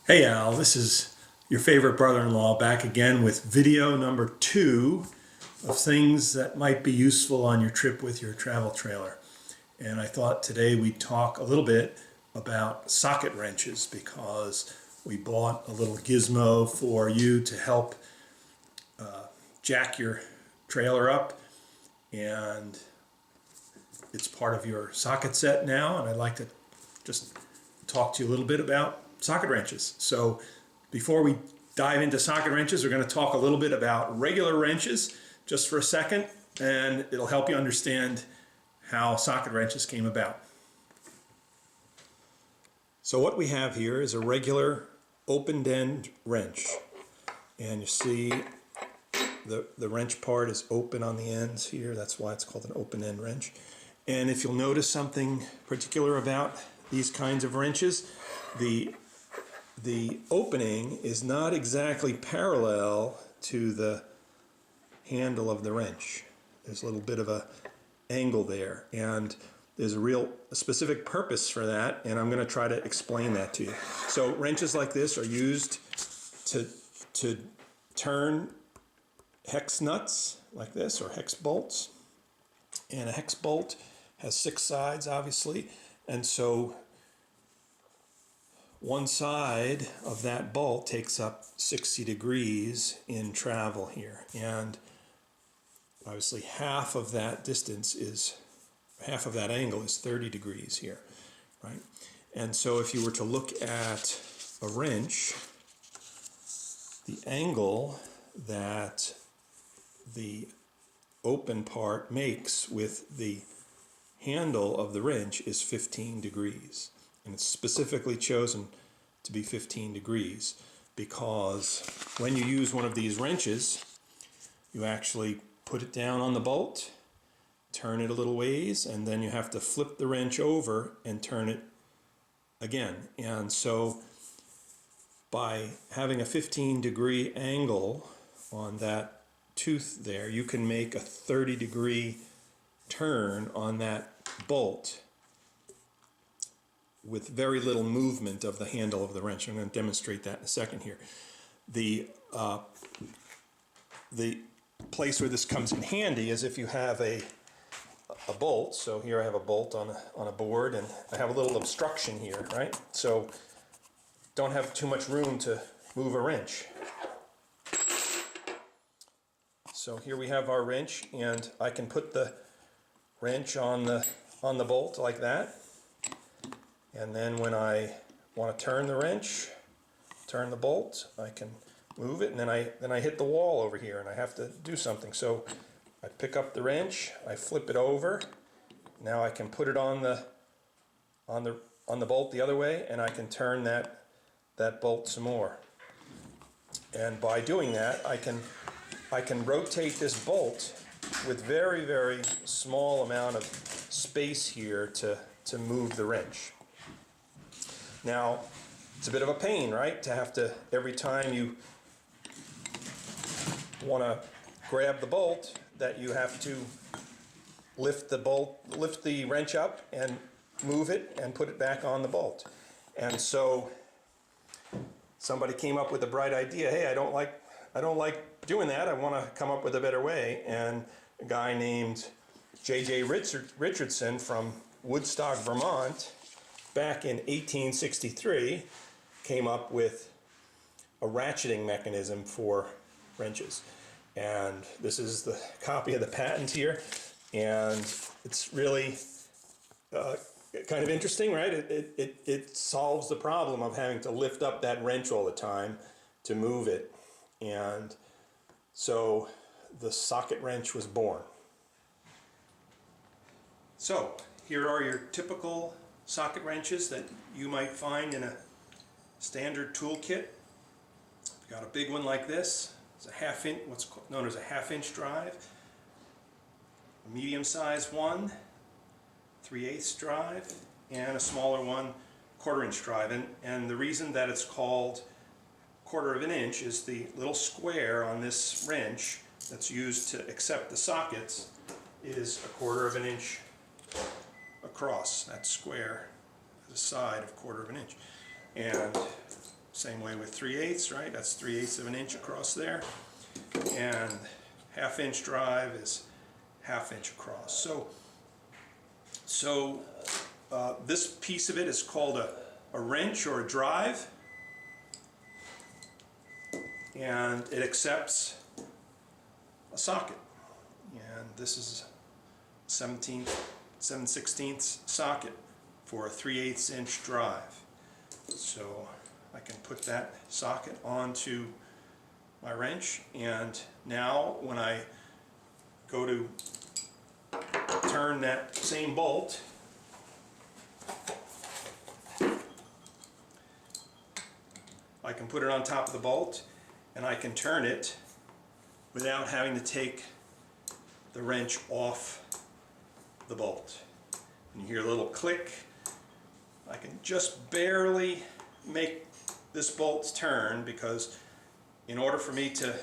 Hey Al, this is your favorite brother-in-law back again with video number 2 of things that might be useful on your trip with your travel trailer. And I thought today we'd talk a little bit about socket wrenches because we bought a little gizmo for you to help jack your trailer up, and it's part of your socket set now, and I'd like to just talk to you a little bit about socket wrenches. So before we dive into socket wrenches, we're going to talk a little bit about regular wrenches just for a second, and it'll help you understand how socket wrenches came about. So what we have here is a regular open-end wrench, and you see the wrench part is open on the ends here. That's why it's called an open-end wrench. And if you'll notice something particular about these kinds of wrenches, the opening is not exactly parallel to the handle of the wrench. There's a little bit of a angle there, and there's a specific purpose for that, and I'm going to try to explain that to you. So wrenches like this are used to turn hex nuts like this, or hex bolts. And a hex bolt has 6 sides, obviously, and so one side of that bolt takes up 60 degrees in travel here, and obviously half of that angle is 30 degrees here, right? And so if you were to look at a wrench, the angle that the open part makes with the handle of the wrench is 15 degrees. And it's specifically chosen to be 15 degrees because when you use one of these wrenches, you actually put it down on the bolt, turn it a little ways, and then you have to flip the wrench over and turn it again. And so by having a 15-degree angle on that tooth there, you can make a 30-degree turn on that bolt with very little movement of the handle of the wrench. I'm going to demonstrate that in a second here. The place where this comes in handy is if you have a bolt. So here I have a bolt on a board, and I have a little obstruction here, right? So don't have too much room to move a wrench. So here we have our wrench, and I can put the wrench on the bolt like that. And then when I want to turn the wrench, turn the bolt, I can move it, and then I hit the wall over here, and I have to do something. So I pick up the wrench, I flip it over. Now I can put it on the bolt the other way, and I can turn that bolt some more. And by doing that, I can rotate this bolt with very, very small amount of space here to move the wrench. Now, it's a bit of a pain, right? To have to, every time you want to grab the bolt, that you have to lift the wrench up and move it and put it back on the bolt. And so somebody came up with a bright idea. Hey, I don't like doing that. I want to come up with a better way. And a guy named J.J. Richardson from Woodstock, Vermont, back in 1863, came up with a ratcheting mechanism for wrenches. And this is the copy of the patent here. And it's really kind of interesting, right? It solves the problem of having to lift up that wrench all the time to move it. And so the socket wrench was born. So here are your typical socket wrenches that you might find in a standard toolkit. We've got a big one like this. It's a half-inch, what's known as a half-inch drive. A medium-sized one, 3/8 drive, and a smaller one, 1/4-inch drive. And the reason that it's called 1/4 of an inch is the little square on this wrench that's used to accept the sockets is a 1/4 of an inch across. That square, the side of 1/4 of an inch. And Same way with 3/8, right? That's 3/8 of an inch across there. And 1/2 inch drive is 1/2 inch across. So this piece of it is called a wrench or a drive, and it accepts a socket. And this is 7/16 socket for a 3/8 inch drive. So I can put that socket onto my wrench, and now when I go to turn that same bolt, I can put it on top of the bolt and I can turn it without having to take the wrench off the bolt. And you hear a little click. I can just barely make this bolt turn, because in order for me to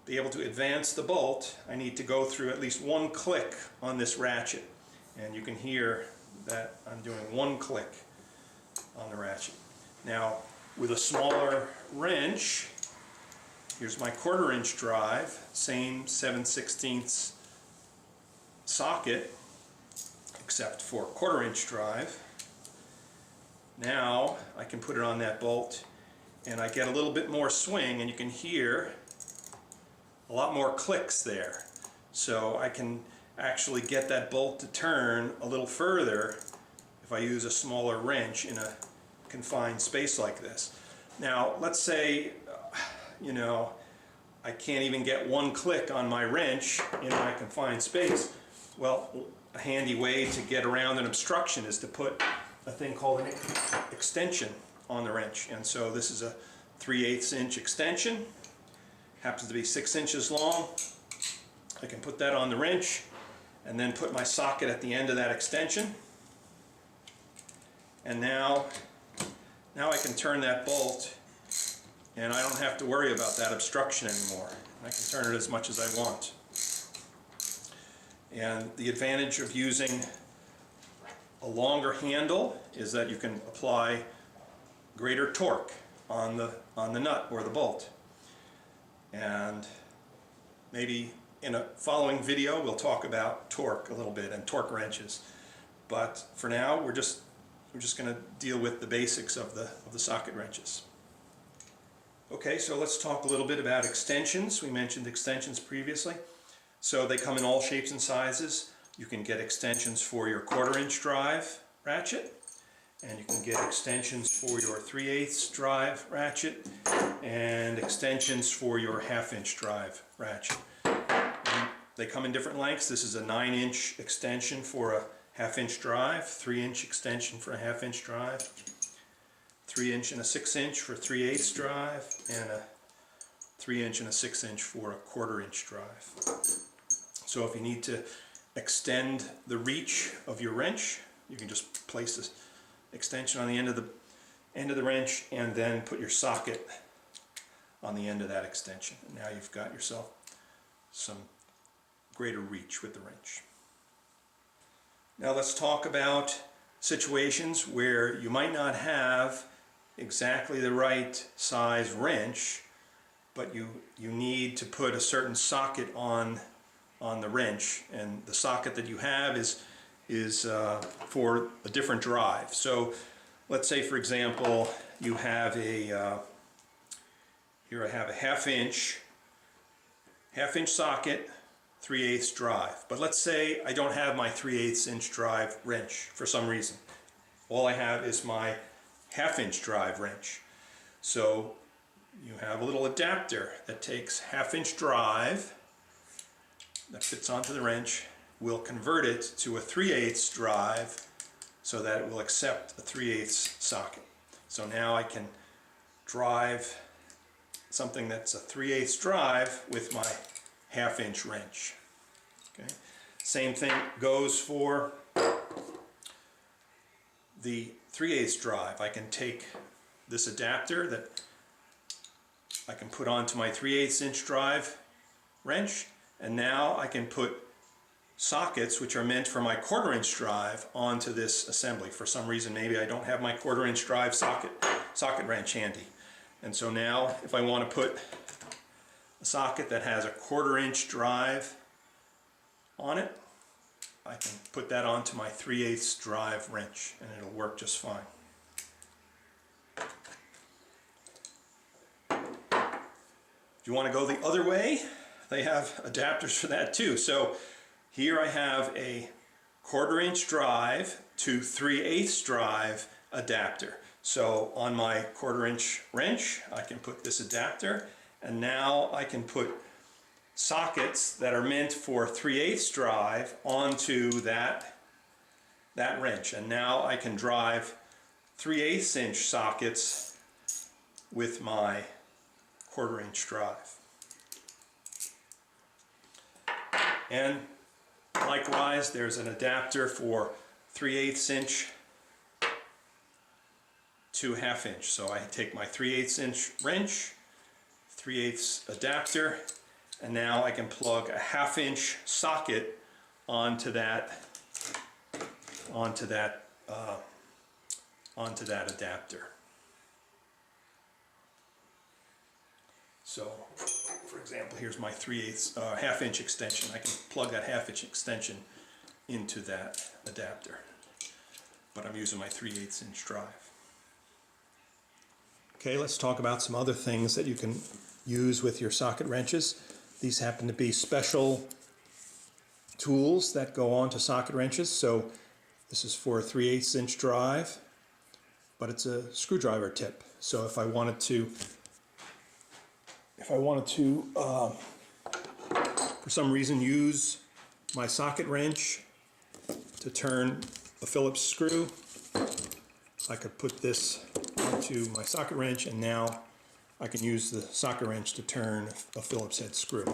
be able to advance the bolt, I need to go through at least one click on this ratchet. And you can hear that I'm doing one click on the ratchet. Now, with a smaller wrench, here's my 1/4 inch drive, same 7/16 socket, except for 1/4 inch drive. Now I can put it on that bolt and I get a little bit more swing, and you can hear a lot more clicks there. So I can actually get that bolt to turn a little further if I use a smaller wrench in a confined space like this. Now let's say I can't even get one click on my wrench in my confined space. Well, a handy way to get around an obstruction is to put a thing called an extension on the wrench. And so this is a 3/8 inch extension, happens to be 6 inches long. I can put that on the wrench and then put my socket at the end of that extension. And now I can turn that bolt, and I don't have to worry about that obstruction anymore. I can turn it as much as I want. And the advantage of using a longer handle is that you can apply greater torque on the nut or the bolt. And maybe in a following video we'll talk about torque a little bit and torque wrenches. But for now we're just going to deal with the basics of the socket wrenches. Okay, so let's talk a little bit about extensions. We mentioned extensions previously. So they come in all shapes and sizes. You can get extensions for your 1/4 inch drive ratchet, and you can get extensions for your 3/8 drive ratchet, and extensions for your 1/2 inch drive ratchet. And they come in different lengths. This is a 9 inch extension for a 1/2 inch drive, 3 inch extension for a 1/2 inch drive, 3 inch and a 6 inch for 3/8 drive, and a 3 inch and a 6 inch for a 1/4 inch drive. So if you need to extend the reach of your wrench, you can just place this extension on the end of the wrench and then put your socket on the end of that extension. And now you've got yourself some greater reach with the wrench. Now let's talk about situations where you might not have exactly the right size wrench, but you need to put a certain socket on the wrench, and the socket that you have is for a different drive. So let's say, for example, you have here I have a 1/2 inch socket, 3/8 drive. But let's say I don't have my 3/8 inch drive wrench for some reason. All I have is my 1/2 inch drive wrench. So you have a little adapter that takes 1/2 inch drive that fits onto the wrench. We'll convert it to a 3/8 drive so that it will accept a 3/8 socket. So now I can drive something that's a 3/8 drive with my 1/2 inch wrench. Okay. Same thing goes for the 3/8 drive. I can take this adapter that I can put onto my 3/8 inch drive wrench, and now I can put sockets which are meant for my 1/4 inch drive onto this assembly. For some reason, maybe I don't have my 1/4 inch drive socket wrench handy. And so now if I want to put a socket that has a 1/4-inch drive on it, I can put that onto my 3/8 drive wrench and it'll work just fine. If you want to go the other way, they have adapters for that too. So here I have a 1/4-inch drive to 3/8 drive adapter. So on my 1/4-inch wrench, I can put this adapter, and now I can put sockets that are meant for 3/8 drive onto that wrench. And now I can drive 3/8 inch sockets with my 1/4-inch drive. And likewise, there's an adapter for 3/8 inch to 1/2 inch. So I take my 3/8 inch wrench, 3/8 adapter, and now I can plug a 1/2 inch socket onto that adapter. So, for example, here's my 3/8 1/2 inch extension. I can plug that 1/2 inch extension into that adapter, but I'm using my 3/8 inch drive. Okay, let's talk about some other things that you can use with your socket wrenches. These happen to be special tools that go onto socket wrenches. So this is for a 3/8 inch drive, but it's a screwdriver tip. So if I wanted to for some reason use my socket wrench to turn a Phillips screw, I could put this onto my socket wrench, and now I can use the socket wrench to turn a Phillips head screw.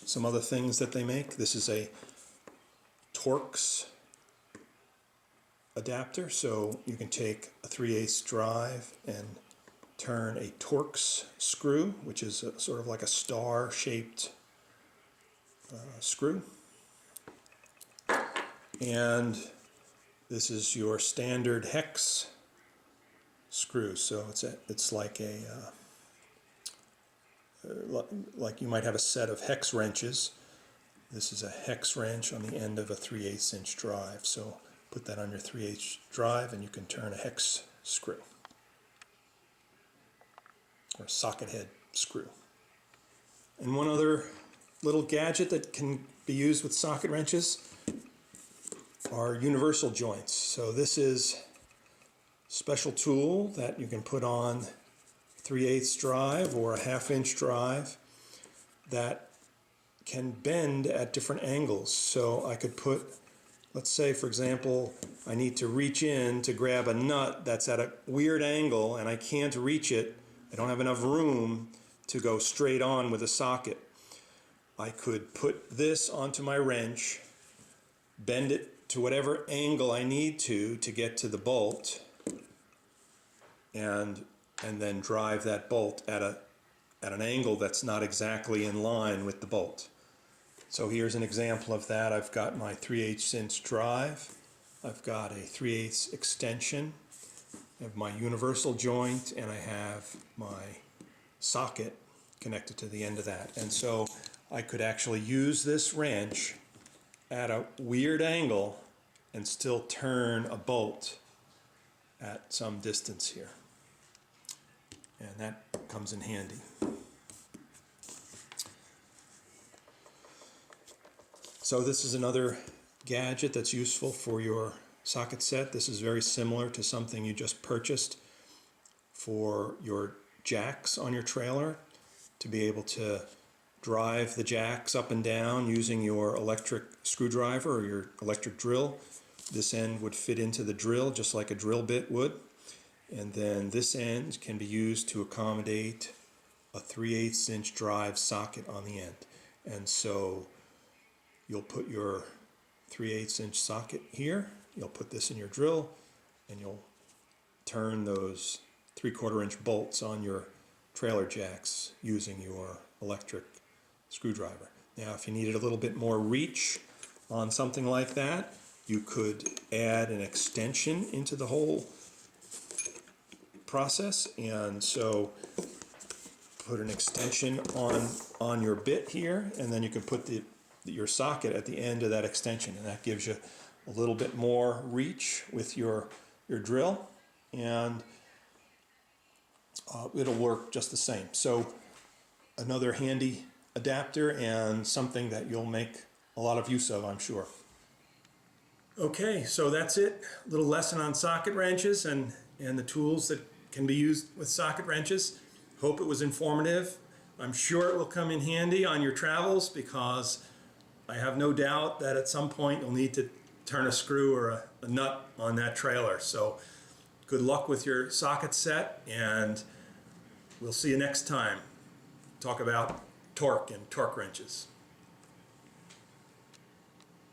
Some other things that they make. This is a Torx adapter, so you can take a 3/8 drive and turn a Torx screw, which is sort of like a star-shaped screw. And this is your standard hex screw. So it's like like you might have a set of hex wrenches. This is a hex wrench on the end of a 3/8 inch drive. So put that on your 3/8 drive and you can turn a hex screw, or socket head screw. And one other little gadget that can be used with socket wrenches are universal joints. So this is a special tool that you can put on 3/8 drive or a 1/2 inch drive that can bend at different angles. So I could put, let's say for example, I need to reach in to grab a nut that's at a weird angle and I can't reach it. I don't have enough room to go straight on with a socket. I could put this onto my wrench, bend it to whatever angle I need to get to the bolt, and then drive that bolt at an angle that's not exactly in line with the bolt. So here's an example of that. I've got my 3/8 inch drive, I've got a 3/8 extension, I have my universal joint, and I have my socket connected to the end of that. And so I could actually use this wrench at a weird angle and still turn a bolt at some distance here. And that comes in handy. So this is another gadget that's useful for your socket set. This is very similar to something you just purchased for your jacks on your trailer, to be able to drive the jacks up and down using your electric screwdriver or your electric drill. This end would fit into the drill just like a drill bit would, and then this end can be used to accommodate a 3/8 inch drive socket on the end. And so you'll put your 3/8 inch socket here, you'll put this in your drill, and you'll turn those 3/4 inch bolts on your trailer jacks using your electric screwdriver. Now if you needed a little bit more reach on something like that, you could add an extension into the whole process. And so put an extension on your bit here, and then you can put your socket at the end of that extension, and that gives you a little bit more reach with your drill, and it'll work just the same. So another handy adapter and something that you'll make a lot of use of, I'm sure. Okay, so that's it. A little lesson on socket wrenches and the tools that can be used with socket wrenches. Hope it was informative. I'm sure it will come in handy on your travels, because I have no doubt that at some point you'll need to turn a screw or a nut on that trailer. So good luck with your socket set, and we'll see you next time. Talk about torque and torque wrenches.